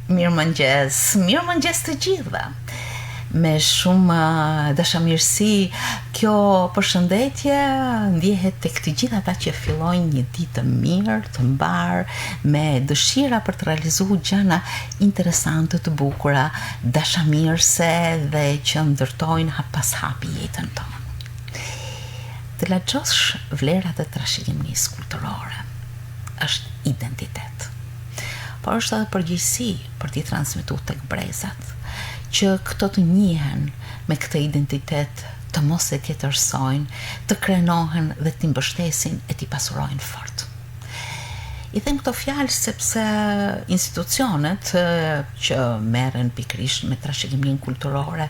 Mirëmëngjes të gjithëve. Me shumë dashamirësi, kjo përshëndetje ndjehet tek të gjithë ata që fillojnë një ditë të mirë, të mbar, me dëshira për të realizuar gjëra interesante të bukura, dashamirëse dhe që ndërtojnë hap pas hapi jetën tonë. Të lexosh vlerat e trashëgimisë kulturore është identitet. Por është edhe përgjegjësi për t'i transmetuar tek brezat, që këto të njihen me këtë identitet, të mos e tjetërsojnë, të krenohen dhe t'i mbështesin e t'i pasurojnë fort. I them këto fjalë sepse institucionet që merren pikërisht me trashëgiminë kulturore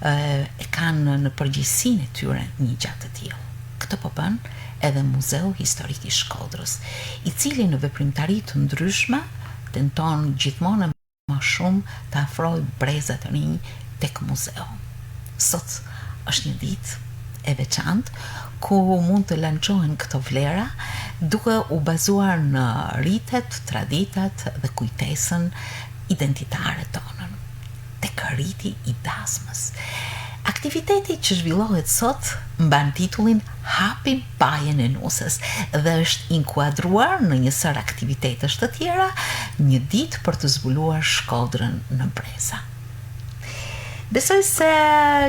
e kanë në përgjegjësinë e tyre një gjatë të tillë. Këtë po bën edhe Muzeu Historik i Shkodrës, i cili në veprimtari të ndryshme tenton gjithmonë më shumë të afrojë brezat e rinj tek muzeu. Sot është një ditë e veçantë ku mund të lançohen këto vlera duke u bazuar në ritet, traditat dhe kujtesën identitare tonën. Tek riti i dasmës. Aktiviteti që zhvillohet sot mban titullin Hapim pajën e nusës dhe është inkuadruar në një sër aktivitetesh të tjera, një ditë për të zbuluar Shkodrën në breza. Besoj se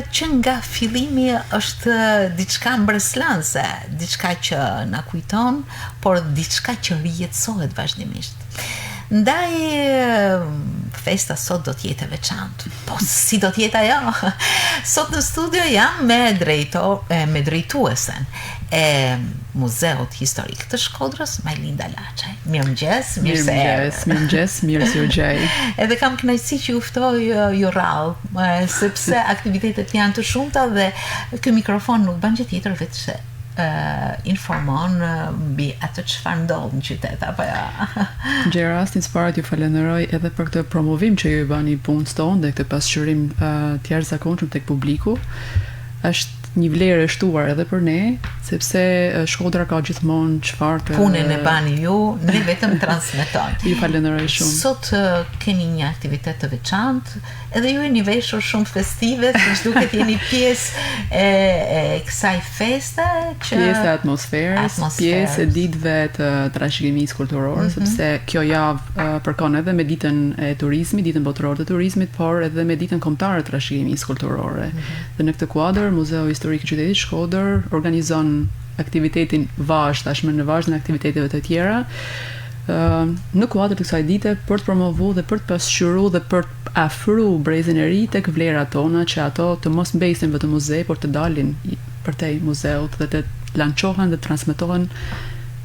që nga fillimi është diçka mbreslënse, diçka që na kujton, por diçka që rijetësohet vazhdimisht. Ndaj festa sot do t'jetë e veçantë. Po si do t'jetë ajo? Sot në studio jam me drejtuesen e Muzeut Historik të Shkodrës, Majlinda Laçaj. Mirëmëngjes, mirë si u gjej. Edhe kam kënaqësi që ju ftoj ju rrallë, sepse aktivitetet janë të shumta dhe ky mikrofon nuk bën gjë tjetër veç se informon mbi atë çfarë ndodh në qytet apo ja. Gjë rastin së parat ju falenderoj edhe për këtë promovim që ju bani punës tonë dhe këtë pasqyrim të jashtëzakonshëm tek publiku. Është një vlerë e shtuar edhe për ne, sepse Shkodra ka gjithmonë çfarë të punën e bani ju, ne vetëm transmetojmë. Ju falenderoj shumë. Sot keni një aktivitet të veçantë, edhe ju jeni veshur shumë festive, siç duket jeni pjesë e kësaj feste që pjesë e atmosferës, pjesë e ditëve të trashëgimisë kulturore, sepse kjo javë përkon edhe me ditën e turizmit, ditën botërore të turizmit, por edhe me ditën kombëtare të trashëgimisë kulturore. Dhe në këtë kuadër Muzeu Historik i Qytetit Shkodër organizon aktivitetin tashmë në vazhdim e aktiviteteve të tjera në kuadër të kësaj dite për të promovuar dhe për të pasqyruar dhe për të afruar brezin e ri tek vlerat tona, që ato të mos mbesin vetëm muze, por të dalin përtej muzeut dhe të lançohen dhe transmetohen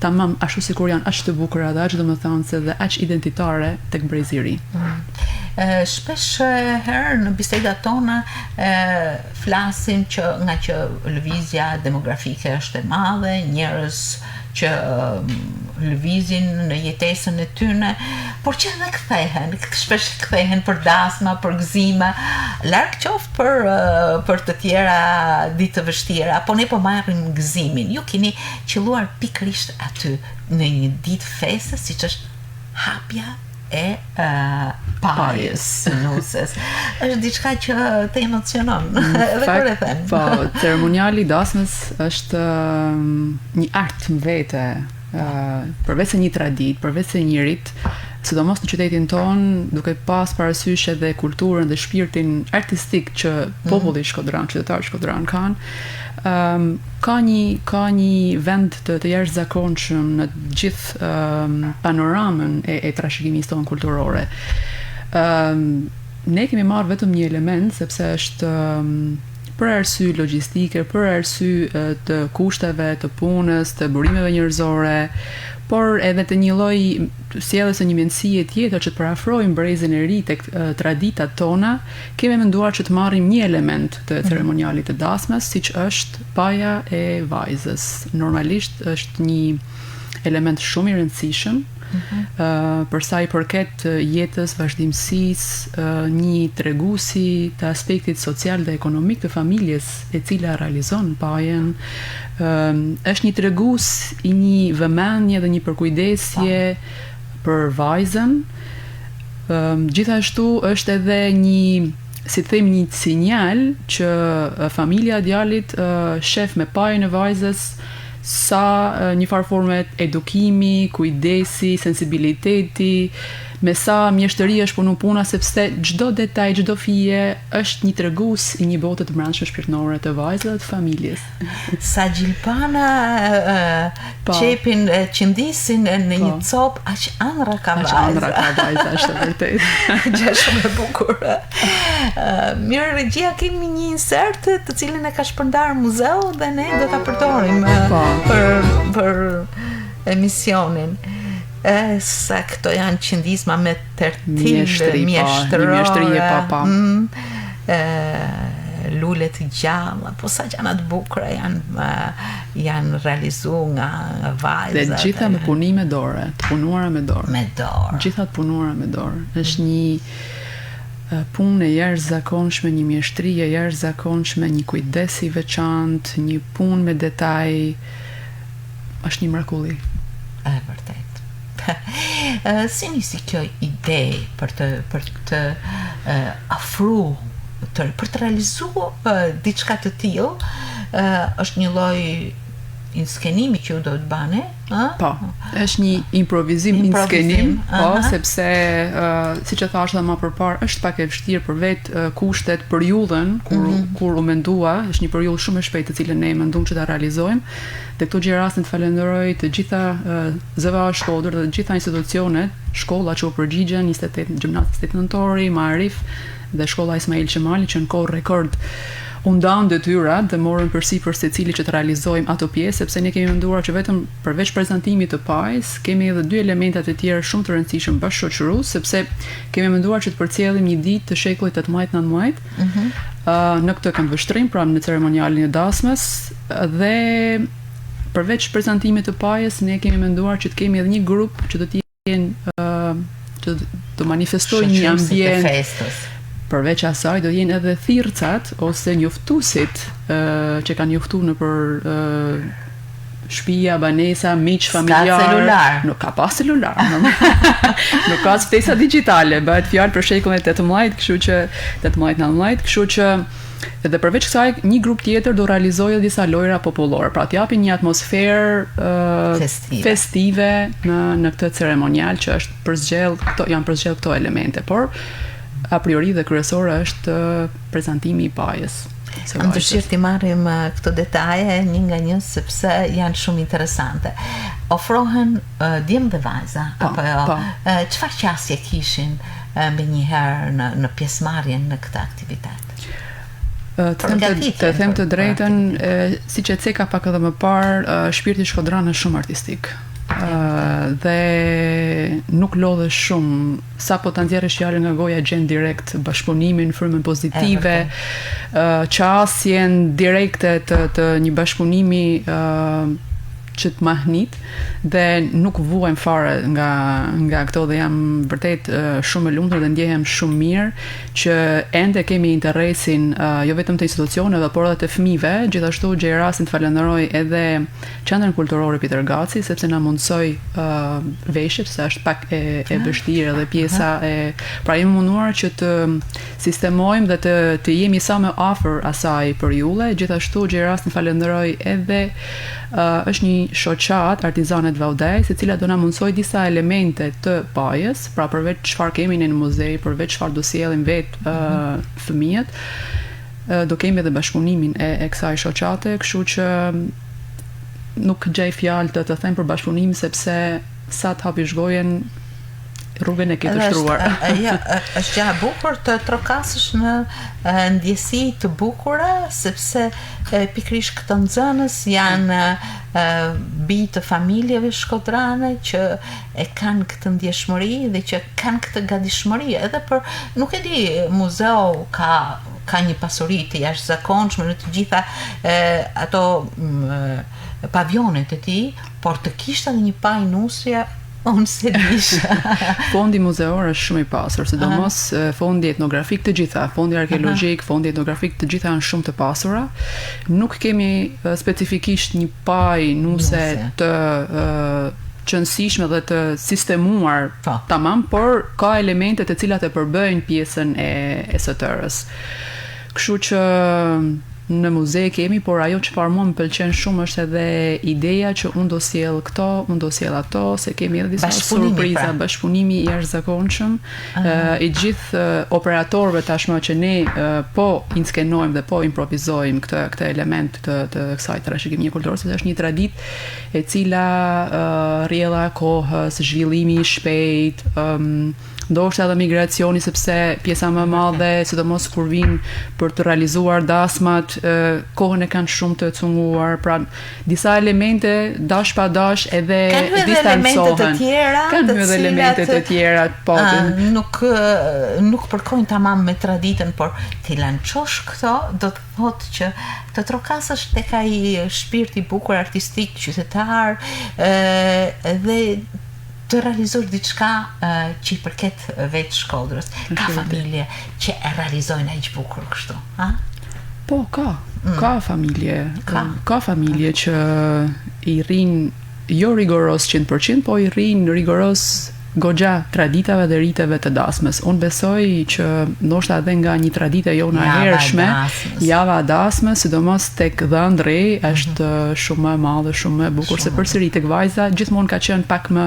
tamam ashtu sikur janë aq të bukura dhe aq domethënëse dhe aq identitare tek brezi i ri. Shpesh herë në bisedat tona flasim nga që lëvizja demografike është e madhe, njerëz që lëvizin në jetesën e tyre, por që edhe kthehen, shpesh kthehen për dasma, për gëzime, larg qoftë për të tjera ditë të vështira, po ne po marrim gëzimin. Ju keni qelluar pikërisht aty në një ditë feste, siç është hapja e pajës nusës. Është diçka që të emocionon. Edhe kur e them. Po, ceremoniali i dasmës është një art në vete, përveç se një traditë, përveç se një rit, sidomos në qytetin ton, duke pas parasysh edhe kulturën dhe shpirtin artistik që populli shkodran, qytetarët shkodran kanë. Ka një vend të jashtëzakonshëm në gjithë panoramën e trashëgimisë tonë kulturore. Ne kemi marrë vetëm një element, sepse është për arsye logjistike, për arsye të kushteve, të punës, të burimeve njerëzore, por edhe të një lloj sjelljes së një mendësie tjetër që të parafrojmë brezin e ri tek traditat tona, kemi menduar që të marrim një element të ceremonialit të dasmës, siç është paja e vajzës. Normalisht është një element shumë i rëndësishëm për sa i përket jetës, vazhdimësisë, një treguesi të aspektit social dhe ekonomik të familjes e cila realizon pajën, është një tregues i një vëmendje dhe një përkujdesje për vajzën, Gjithashtu është edhe një, si të themi, një sinjal që familja e djalit shef me pajën e vajzës sa një farë forme edukimi, kujdesi, sensibiliteti, me sa mjeshtëri është punu puna, sepse çdo detaj, çdo fije është një tregues i një bote të brendshme shpirtërore të vajzës dhe të familjes. Sa gjilpana qepin qëndisin në një copë, aq ëndra ka vajza. Aq ëndra ka vajza, është vërtet. Gjë shumë e bukur. Mirë, regjia, kemi një insert të cilin e ka shpërndar muzeu dhe ne do ta përdorim për emisionin. Sa këto janë qëndisma me tërtil mjeshtërore, lule të gjalla, po sa gjana të bukura janë realizuar nga vajzat. Dhe gjitha me punime dorë, të punuara me dorë. Me dorë. Gjitha të punuara me dorë. Është një punë e jashtëzakonshme, një mjeshtri e jashtëzakonshme, një kujdes i veçantë, një punë me detaj. Është një mrekulli. E vërtet. Si nisi kjo ide për të afru, për të realizuar diçka të tillë, është një lloj inskenimi që ju do të bane? Po, është një improvizim inskenim, po, sepse, si që thash dhe më përpar, është pak e vështirë për vetë kushtet periudhën, kur u mendua, është një periudhë shumë e shpejtë të cilën ne mendum që ta realizojmë, dhe këto gjërasin të falenderoj të gjitha ZVA Shkodër dhe të gjitha institucionet, shkolla që u përgjigjen, 28 gjimnastik nëntori, Maarif dhe shkolla Ismail Qemali që në kohë rekord u ndan detyrat dhe morën përsipër secili që të realizojmë ato pjesë, sepse ne kemi menduar që vetëm përveç prezantimit të pajës, kemi edhe dy elementat e tjerë shumë të rëndësishëm bashkëshoqërues, sepse kemi menduar që të përcjellim një ditë të shekullit 18-19 në këtë këndvështrim, pra në ceremonialin e dasmës, dhe përveç prezantimit të pajës, ne kemi menduar që të kemi edhe një grup që do të jenë që të manifestojnë një ambient. Përveç asaj do jenë edhe thirrcat ose njoftuesit që kanë njoftuar në për shtëpia, banesa, miq familjar. Nuk ka pas celular. Nuk ka ftesa digjitale, bëhet fjalë për shekullin 18, kështu që 18-19, kështu që edhe përveç kësaj një grup tjetër do realizojë disa lojra popullore, pra t'japin një atmosferë festive në këtë ceremonial që është janë përzgjell këto elemente, por a priori dhe kryesore është prezantimi i pajës. Më dëshirë t'i marrim këto detaje një nga një sepse janë shumë interesante. Ofrohen djem dhe vajza, apo jo? Çfarë qasje kishin me njëherë në pjesëmarrjen në këtë aktivitet? Të them të drejtën, siç e ceka pak edhe më parë, shpirti shkodran është shumë artistik. Dhe nuk lodhe shumë sa po ta nxjerrësh fjalën nga goja gjen direkt bashkëpunimin, frymën pozitive, qasjen direkte të një bashkëpunimi që të mahnit dhe nuk vuajm fare nga këto dhe jam vërtet shumë e lumtur dhe ndjehem shumë mirë që ende kemi interesin jo vetëm të institucioneve por edhe të fëmijëve, gjithashtu gjej rastin të falenderoj edhe Qendrën Kulturore Peter Gaci sepse na mundsoi veshjet se është pak e vështirë edhe pjesa pra jemi munduar që të sistemojmë dhe të jemi sa më afër asaj periudhe, gjithashtu gjej rastin të falenderoj edhe është një shoqat Artizanet Vaudej, se cila do na mundsoj disa elemente të pajës, pra përveç çfarë kemi në muzej, përveç çfarë do sjellim vetë fëmijët, do kemi edhe bashkëpunimin e kësaj shoqate, kështu që nuk gjej fjalë të them për bashkëpunim sepse sa të hapish gojen rrugën e ke të shtruar. Është gjë e bukur të trokasësh në ndjesi të bukura, sepse pikërisht këto nxënës janë bij të familjeve shkodrane që e kanë këtë ndjeshmëri dhe që kanë këtë gatishmëri edhe për, nuk e di, muzeu ka një pasuri të jashtëzakonshme në të gjitha ato pavionet e tij, por të kishte edhe një paj nusje. Unë se disha. Fondi muzeor është shumë i pasur, sidomos fondi etnografik të gjitha, fondi arkeologjik, fondi etnografik të gjitha janë shumë të pasura. Nuk kemi specifikisht një paj nuse të qëndësishme dhe të sistemuar tamam, por ka elemente të cilat e përbëjnë pjesën e së tërës. Kështu që në muze kemi, por ajo çfarë mua më pëlqen shumë është edhe ideja që unë do sjell këto, unë do sjell ato, se kemi edhe disa surpriza, bashkëpunimi i jashtëzakonshëm. I gjithë operatorëve tashmë që ne po inskenojmë dhe po improvizojmë këtë element të kësaj trashëgimie kulturore, sepse është një traditë e cila rrjella kohës, zhvillimi i shpejt, ndoshta edhe migracioni, sepse pjesa më e madhe, sidomos kur vinë për të realizuar dasmat, kohën e kanë shumë të cunguar, pra disa elemente dash pa dash edhe distancohen. Kanë edhe elemente të tjera, po. Nuk përkojnë tamam me traditën, por ti lançosh këto, do të thotë që të trokasësh tek ai shpirti bukur artistik qytetar dhe të realizosh diçka që i përket vetë Shkodrës. Ka familje që e realizojnë aq bukur kështu, ha? Po, ka familje. Ka familje që i rrinë jo rigoros 100%, po i rrinë rigoros goxha traditave dhe riteve të dasmës. Unë besoj që ndoshta edhe nga një traditë jona e hershme, java e dasmës, sidomos tek dhëndri, është shumë më e madhe, shumë më e bukur, se përsëri tek vajza gjithmonë ka qenë pak më,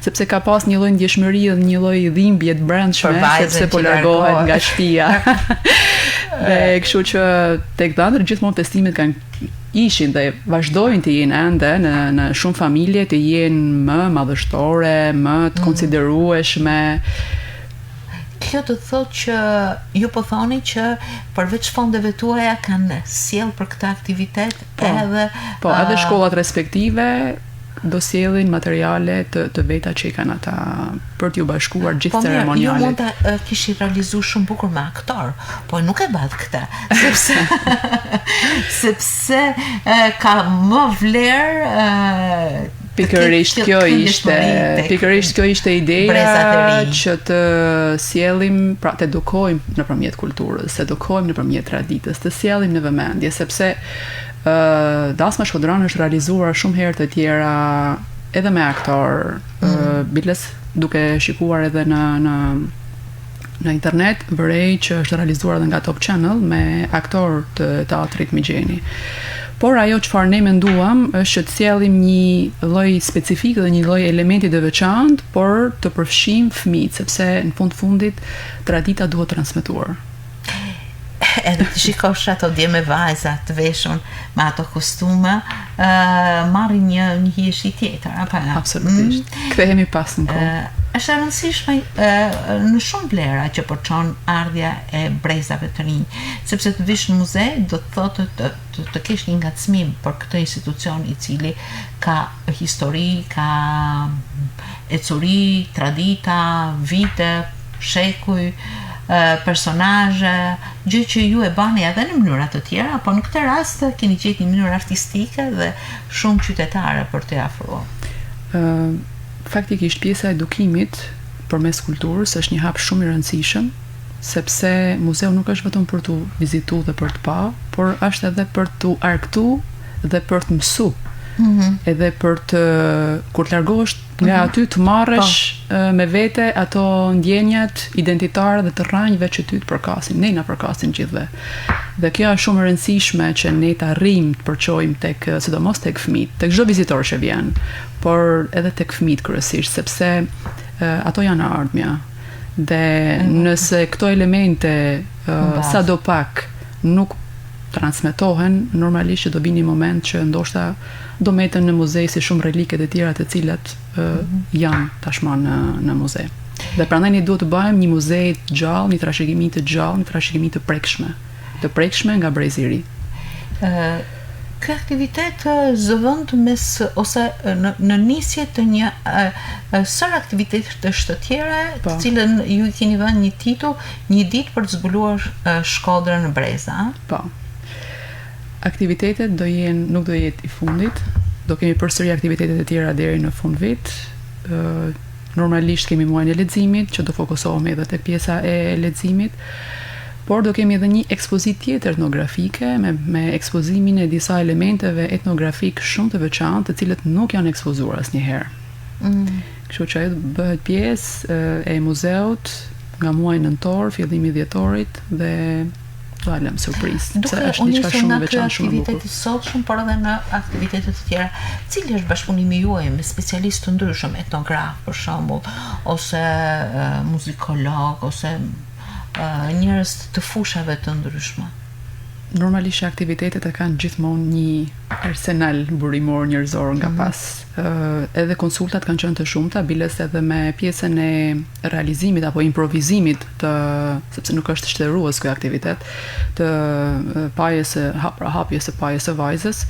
sepse ka pas një lloj ndjeshmërie dhe një lloj dhimbje të brendshme, sepse po largohet nga shtëpia. Dhe kështu që tek dhëndri gjithmonë festimet ishin dhe vazhdojnë të jenë ende në shumë familje të jenë më madhështore, më të konsiderueshme. Kjo të thotë që ju po thoni që përveç fondeve tuaja kanë sjell për këtë aktivitet edhe shkollat respektive do sjellin materiale të veta që i kanë ata për t'ju bashkuar gjithë ceremonialet. Ju mund ta kishi realizuar shumë bukur me aktor, po nuk e bëhet këtë, sepse ka më vlerë. Pikërisht kjo ishte ideja që të sjellim, pra të edukojmë nëpërmjet kulturës, të edukojmë nëpërmjet traditës, të sjellim në vëmendje, sepse dasma shkodrane është realizuar shumë herë të tjera edhe me aktor, biles duke shikuar edhe në internet, vërej që është realizuar edhe nga Top Channel me aktor të teatrit Migjeni. Por ajo çfarë ne menduam është që të sjellim një lloj specifik dhe një lloj elementi të veçantë, por të përfshijmë fëmijët, sepse në fundit tradita duhet transmetuar. Edhe të shikosh ato dje me vajza të veshur me ato kostume, marrin një hijeshi tjetër, apo? Absolutisht. Kthehemi pas në kohë. Është e rëndësishme në shumë vlera që përçon ardhja e brezave të rinj, sepse të vish në muze do të thotë të kesh një ngacmim për këtë institucion i cili ka histori, ka ecuri, tradita, vite, shekuj, personazhe, gjë që ju e bani edhe në mënyra të tjera, po në këtë rast keni gjetur një mënyrë artistike dhe shumë qytetare për të afruar. Faktikisht pjesa e edukimit përmes kulturës është një hap shumë i rëndësishëm, sepse muzeu nuk është vetëm për të vizituar dhe për të pa, por është edhe për të argëtuar dhe për të mësuar. Edhe për të, kur të largohesh nga aty, të marrësh me vete ato ndjenjat identitare dhe të rranjve që ty të përkasin, ne na përkasin gjithve. Dhe kjo është shumë e rëndësishme që ne të arrijmë të përçojmë sidomos tek fëmijët, tek çdo vizitor që vjen, por edhe tek fëmijët kryesisht, sepse ato janë ardhmja. Dhe nëse këto elemente sadopak nuk transmetohen, normalisht që do bini moment që ndoshta do meten në muzej si shumë reliket e tjera të cilat janë tashmë në muze. Dhe prandaj ne duhet të bëjmë një muzej të gjallë, një trashëgimi të gjallë, një trashëgimi të prekshme nga brezi i ri. Ky aktivitet zëvend ose në nisje të një sër aktivitetesh të tjera, të cilën ju i keni vënë një titull, një ditë për të zbuluar Shkodrën në breza. Po. Aktivitetet nuk do jetë i fundit, do kemi përsëri aktivitetet e tjera deri në fund vit. Normalisht kemi muajin e leximit, që do fokusohemi edhe tek pjesa e leximit, por do kemi edhe një ekspozit tjetër etnografike me ekspozimin e disa elementeve etnografik shumë të veçantë, të cilët nuk janë ekspozuar asnjëherë. Kështu që ajo bëhet pjesë e muzeut nga muaji nëntor, fillimi i dhjetorit dhe do lëm surprizë. Duke u nisur nga ky aktivitet i sotshëm, por edhe në aktivitete të tjera, cili është bashkëpunimi juaj me specialistë të ndryshëm, etnograf për shembull, ose muzikolog, ose njerëz të fushave të ndryshme? Normalisht aktivitetet e kanë gjithmonë një arsenal burimor njerëzor nga pas. Edhe konsultat kanë qenë të shumta, biles edhe me pjesën e realizimit apo improvizimit sepse nuk është shtërues ky aktivitet, të hapjes së pajës së vajzës.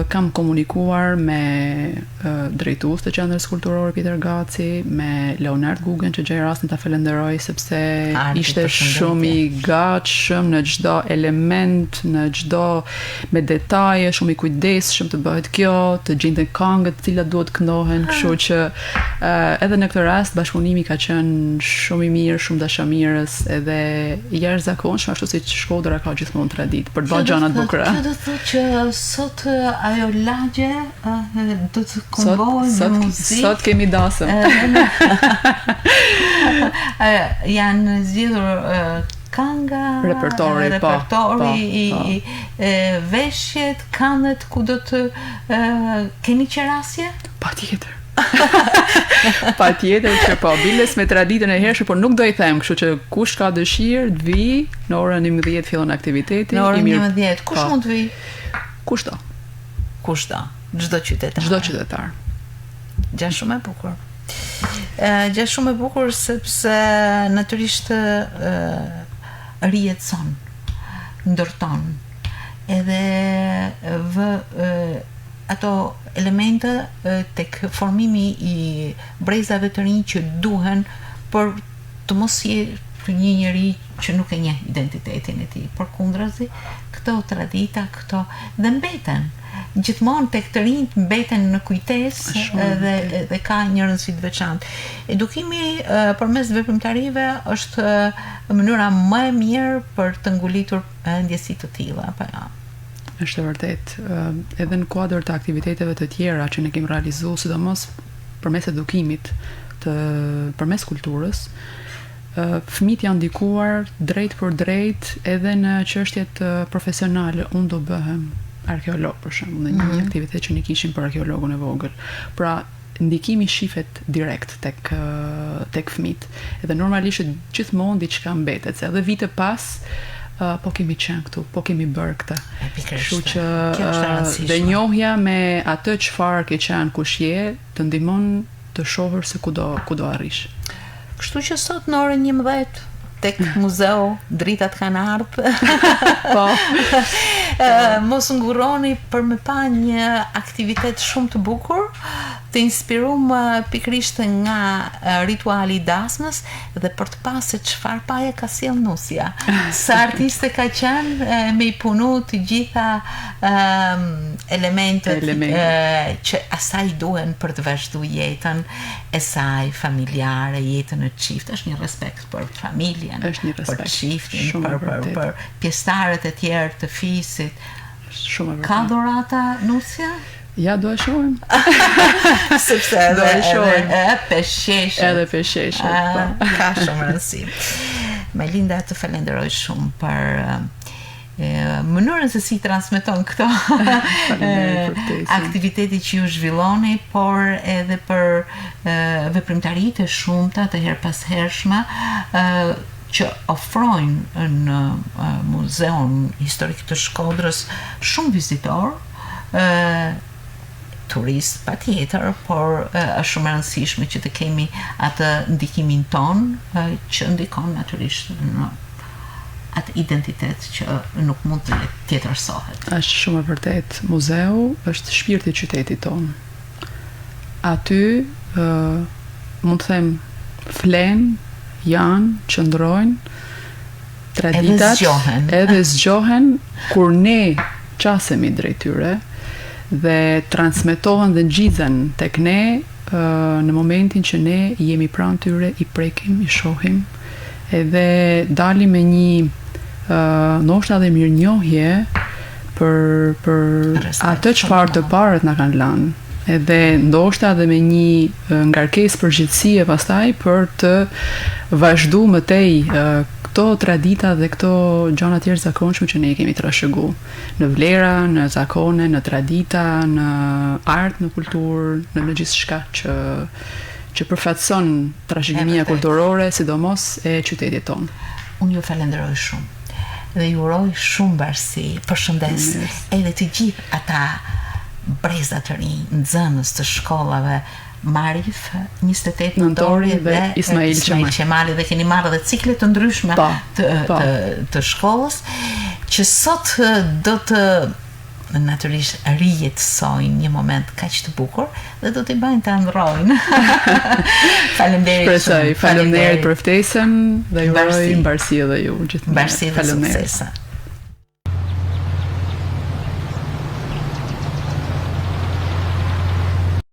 Kam komunikuar me drejtues të qendrës kulturore Peter Gaci, me Leonard Guggen, që gjej rastin ta falenderoj sepse ishte shumë i gatshëm në çdo element, në çdo me detaje, shumë i kujdesshëm të bëhet kjo, të gjente këngët të cilat duhet këndohen, kështu që edhe në këtë rast bashkëpunimi ka qenë shumë i mirë, shumë dashamirës edhe i jashtëzakonshëm, ashtu siç Shkodra ka gjithmonë traditë për të bërë gjëra të bukura. Kjo do të thotë që sot ajo lagje do të kombohet me muzikë. Sot kemi dasëm. Janë zgjedhur kanga, repertori i veshjet, kanët ku do të keni qerasje? Patjetër. Patjetër që po, biles me traditën e hershme, por nuk do i them, kështu që kush ka dëshirë të vi, në orën 11 fillon aktiviteti. Në orën 11, kush mund të vi? Kushdo. Çdo qytetar. Çdo qytetar. Gjë shumë e bukur. Gjë shumë e bukur sepse natyrisht rihetson, ndërton, edhe ato elemente tek formimi i brezave të rinj që duhen për të mos jetë një njeri që nuk e njeh identitetin e tij. Përkundrazi, këto tradita, këto dhe mbeten gjithmonë tek të rinjt, mbeten në kujtesë dhe ka një rëndësi të veçantë. Edukimi përmes veprimtarive është mënyra më e mirë për të ngulitur ndjesi të tilla, apo jo? Është vërtet, edhe në kuadër të aktiviteteve të tjera që ne kemi realizuar, sidomos përmes edukimit, përmes kulturës, fëmijët janë ndikuar drejt për drejt edhe në çështjet profesionale. Unë do bëhem arkeolog për shembull, në një aktivitet që ne kishim për arkeologun e vogël. Pra, ndikimi shifet direkt tek fëmijët. Edhe normalisht gjithmonë diçka mbetet, se edhe vite pas po kemi qenë këtu, po kemi bërë këtë. Kështu që dhe njohja me atë çfarë ke qenë, kush je, të ndihmon të shohër se kudo arrish. Kështu që sot në orën 11 tek muzeu dritat kanë ardhur. Po. Mos ngurroni për me pa një aktivitet shumë të bukur, të inspiruar pikërisht nga rituali i dasmës dhe për të pasur se çfarë paje ka sjell Nusja. Sa artiste ka qenë me i punu të gjitha elementet që asaj duhen për të vazhduar jetën e saj familjare, jetën e çift. Është një respekt për familjen, për çiftin, për pjesëtarët e tjerë të fisit. Ka dhurata Nusja? Ja, do e shohim. Sepse edhe peshqeshe. Edhe peshqeshe. Ka shumë rëndësi. Melinda, të falenderoj shumë për mënyrën se si transmeton këto aktiviteti që ju zhvilloni, por edhe për veprimtaritë e shumta të her pas hershme që ofrojnë në Muzeun Historik të Shkodrës shumë vizitor, turist patjetër, por është shumë e rëndësishme që të kemi atë ndikimin ton që ndikon natyrisht në atë identitet që nuk mund të tjetërsohet. Është shumë e vërtet. Muzeu është shpirti i qytetit ton. Aty mund të them flen, janë, qëndrojnë traditat, edhe zgjohen kur ne qasemi drejt tyre dhe transmetohen dhe ngjizen tek ne në momentin që ne jemi pranë tyre, i prekim, i shohim, edhe dalim me një ndoshta edhe mirënjohje për atë çfarë të parët na kanë lënë. edhe ndoshta edhe me një ngarkesë përgjithësie pastaj për të vazhdu më tej këto tradita dhe këto gjëra të tjera zakonshme që ne kemi trashëgu në vlera, në zakone, në tradita, në art, në kulturë, në gjithçka që përfaqëson trashëgimia kulturore, sidomos e qytetit tonë. Unë ju falenderoj shumë dhe ju uroj shumë mbarësi, përshëndes edhe të gjithë ata breza të rinj, nxënës të shkollave Marif, 28 nëntori dhe Ismail Qemali, dhe keni marrë dhe cikle të ndryshme të shkollës, që sot do të natyrisht rijetësojnë një moment kaq të bukur dhe do t'i bëjnë të ndrojnë. Faleminderit për ftesën dhe ju uroj mbarësi edhe ju gjithmonë. Mbarësi dhe suksese.